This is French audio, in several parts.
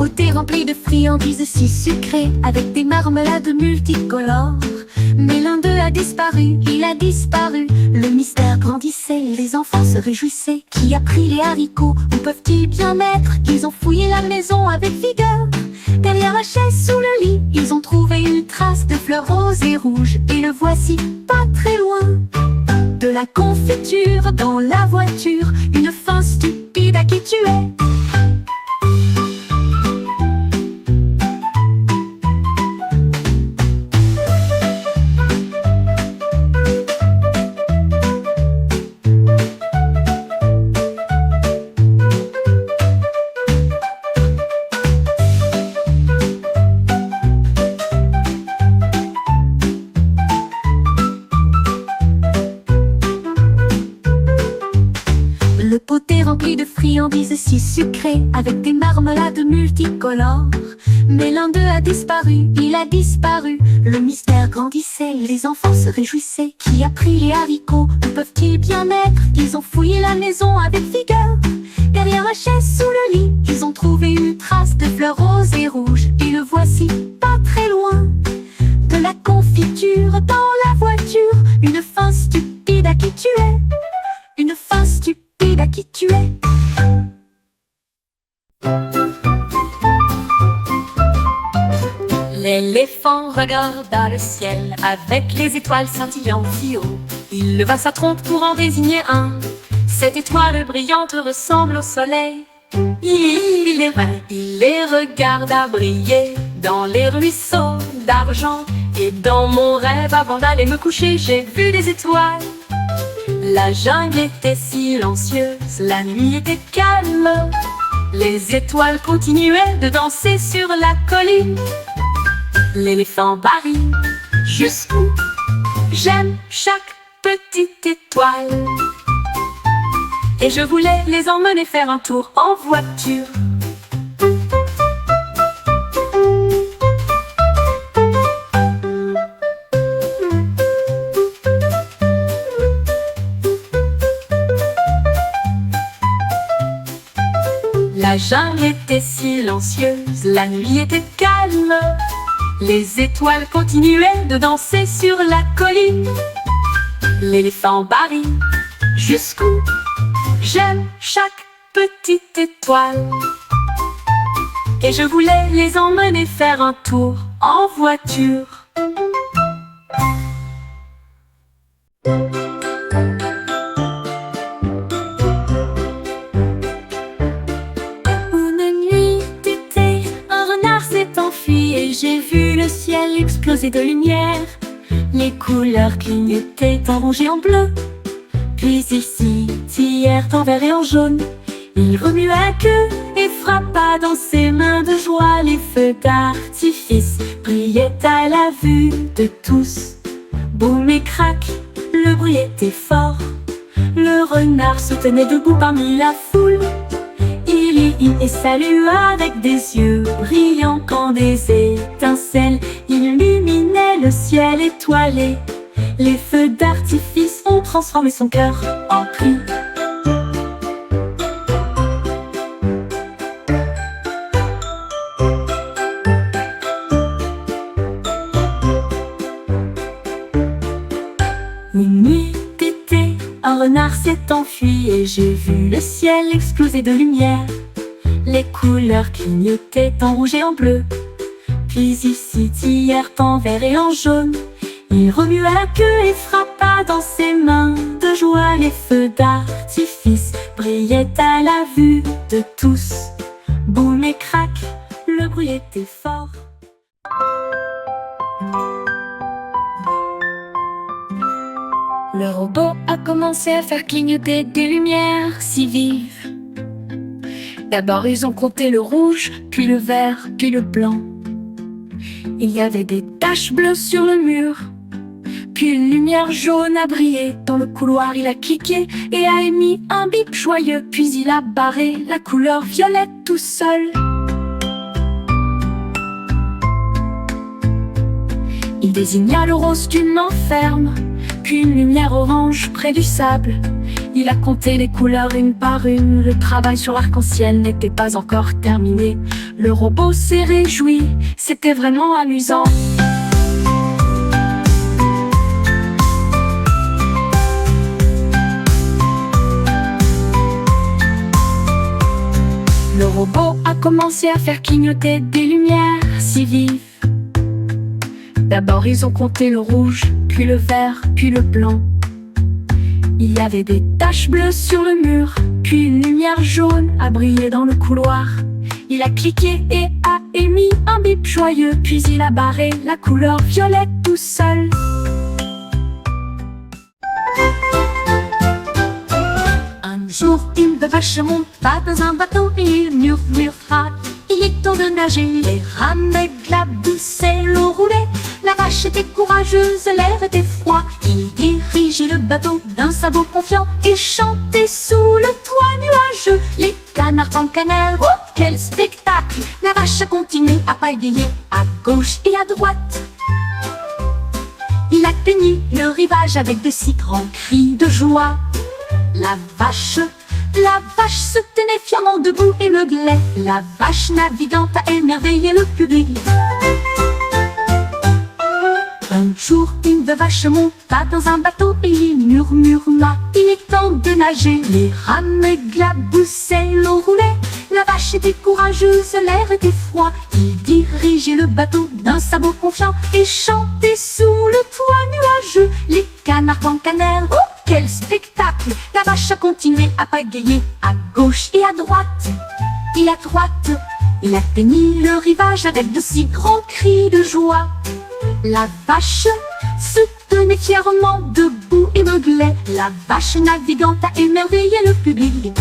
pot est rempli de friandises si sucrées, avec des marmelades multicolores. Mais l'un d'eux a disparu, il a disparu. Le mystère grandissait, les enfants se réjouissaient. Qui a pris les haricots? Où peuvent-ils bien être? Ils ont fouillé la maison avec vigueur. Derrière la chaise, sous le lit, ils ont trouvé une trace de fleurs roses et rouges. Et le voici, pas très loin. De la confiture dans la voiture, une fin stupide à qui tu es. Le pot est rempli de friandises si sucrées, avec des marmelades multicolores. Mais l'un d'eux a disparu, il a disparu. Le mystère grandissait, les enfants se réjouissaient. Qui a pris les haricots? Où peuvent-ils bien être? Ils ont fouillé la maison avec vigueur. Derrière la chaise, sous le lit, ils ont trouvé une trace de fleurs roses et rouges. Et le voici, pas très loin. De la confiture dans la voiture, une fin stupide à qui tu es. Une fin stupide à qui tu es. L'éléphant regarda le ciel avec les étoiles scintillant si haut. Il leva sa trompe pour en désigner un. Cette étoile brillante ressemble au soleil. Il les regarda briller dans les ruisseaux d'argent. Et dans mon rêve, avant d'aller me coucher, j'ai vu des étoiles. La jungle était silencieuse, la nuit était calme. Les étoiles continuaient de danser sur la colline. L'éléphant Barry, jusqu'où j'aime chaque petite étoile. Et je voulais les emmener faire un tour en voiture. La jungle était silencieuse, la nuit était calme. Les étoiles continuaient de danser sur la colline. L'éléphant Barry, jusqu'où j'aime chaque petite étoile. Et je voulais les emmener faire un tour en voiture. J'ai vu le ciel exploser de lumière. Les couleurs clignotaient en rouge et en bleu. Puis ici, hier en vert et en jaune. Il remua la queue et frappa dans ses mains de joie. Les feux d'artifice brillaient à la vue de tous. Boum et crac, le bruit était fort. Le renard se tenait debout parmi la foule. Il salua avec des yeux brillants quand des étincelles illuminaient le ciel étoilé. Les feux d'artifice ont transformé son cœur en cri. Une nuit d'été, un renard s'est enfui et j'ai vu le ciel exploser de lumière. Les couleurs clignotaient en rouge et en bleu. Puis ici, hier en vert et en jaune. Il remua la queue et frappa dans ses mains de joie. Les feux d'artifice brillaient à la vue de tous. Boum et crac, le bruit était fort. Le robot a commencé à faire clignoter des lumières si vives. D'abord ils ont compté le rouge, puis le vert, puis le blanc. Il y avait des taches bleues sur le mur. Puis une lumière jaune a brillé. Dans le couloir il a cliqué et a émis un bip joyeux. Puis il a barré la couleur violette tout seul. Il désigna le rose d'une main ferme. Puis une lumière orange près du sable. Il a compté les couleurs une par une. Le travail sur l'arc-en-ciel n'était pas encore terminé. Le robot s'est réjoui, c'était vraiment amusant. Le robot a commencé à faire clignoter des lumières si vives. D'abord ils ont compté le rouge, puis le vert, puis le blanc. Il y avait des taches bleues sur le mur, puis une lumière jaune a brillé dans le couloir. Il a cliqué et a émis un bip joyeux, puis il a barré la couleur violette tout seul. Un jour, une vache monta dans un bateau et il murmura: il est temps de nager. Les rames éclaboussaient, l'eau roulait. La vache était courageuse, l'air était froid. Il dirigeait le bateau d'un sabot confiant et chantait sous le toit nuageux. Les canards en cannelle, oh quel spectacle! La vache a continué à pagayer à gauche et à droite. Il atteignit le rivage avec de si grands cris de joie. La vache se tenait fièrement debout et meuglait. La vache navigante a émerveillé le public. Un jour, une vache monta dans un bateau et il murmura: il est temps de nager. Les rames éclaboussaient, l'eau roulait. La vache était courageuse, l'air était froid. Il dirigeait le bateau d'un sabot confiant et chantait sous le toit nuageux. Les canards en cannelle, oh quel spectacle! La vache a continué à pagayer à gauche et à droite. Et à droite, il atteignit le rivage avec de si grands cris de joie. La vache se tenait fièrement debout et meuglait. La vache navigante a émerveillé le public.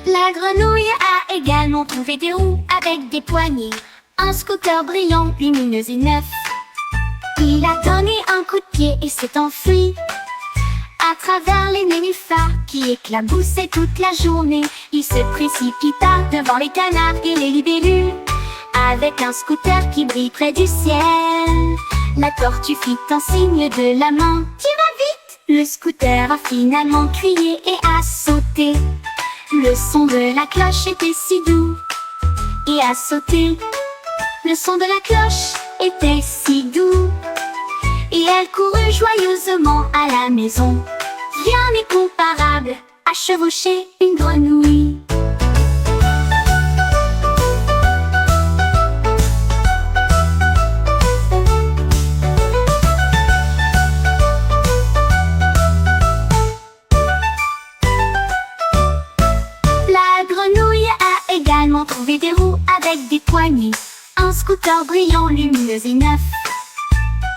La grenouille a également trouvé des roues avec des poignées, un scooter brillant, lumineux et neuf. Il a donné un coup de pied et s'est enfui à travers les nénuphars qui éclaboussaient toute la journée. Il se précipita devant les canards et les libellules avec un scooter qui brille près du ciel. La tortue fit un signe de la main: tu vas vite! Le scooter a finalement crié et a sauté. Le son de la cloche était si doux et a sauté. Le son de la cloche était si doux et elle courut joyeusement à la maison. Rien n'est comparable à chevaucher une grenouille. La grenouille a également trouvé des roues avec des poignées, un scooter brillant, lumineux et neuf.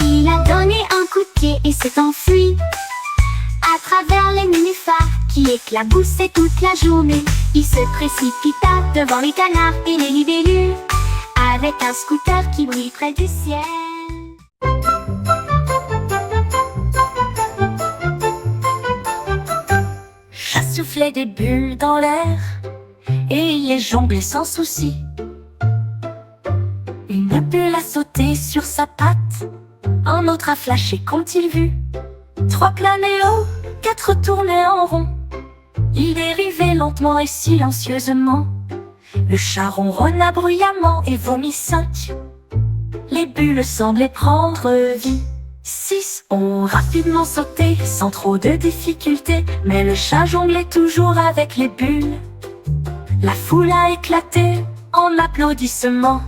Il a donné un coup de pied et s'est enfui à travers les nénuphars qui éclaboussaient toute la journée. Il se précipita devant les canards et les libellules avec un scooter qui brille près du ciel. Chat soufflait des bulles dans l'air et il les jonglait sans souci. Une bulle a sauté sur sa patte, un autre a flashé quand il vit 3 planer haut, 4 tournaient en rond. Il dérivait lentement et silencieusement. Le chat ronronna bruyamment et vomit 5. Les bulles semblaient prendre vie. 6 ont rapidement sauté sans trop de difficultés, mais le chat jonglait toujours avec les bulles. La foule a éclaté en applaudissements.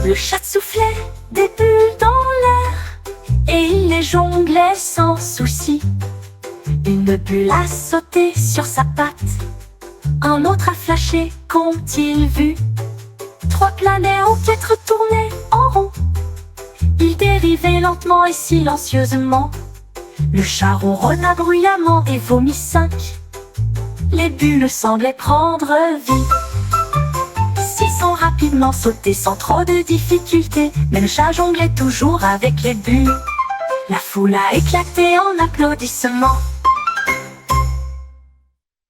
Le chat soufflait des bulles dans l'air et il les jonglait sans souci. Une bulle a sauté sur sa patte, un autre a flashé qu'ont-ils vu 3 planaient ou 4 tournaient en rond. Ils dérivaient lentement et silencieusement. Le chat ronronna bruyamment et vomit 5. Les bulles semblaient prendre vie. 6 sont rapidement sautés sans trop de difficultés. Mais le chat jonglait toujours avec les bulles. La foule a éclaté en applaudissements.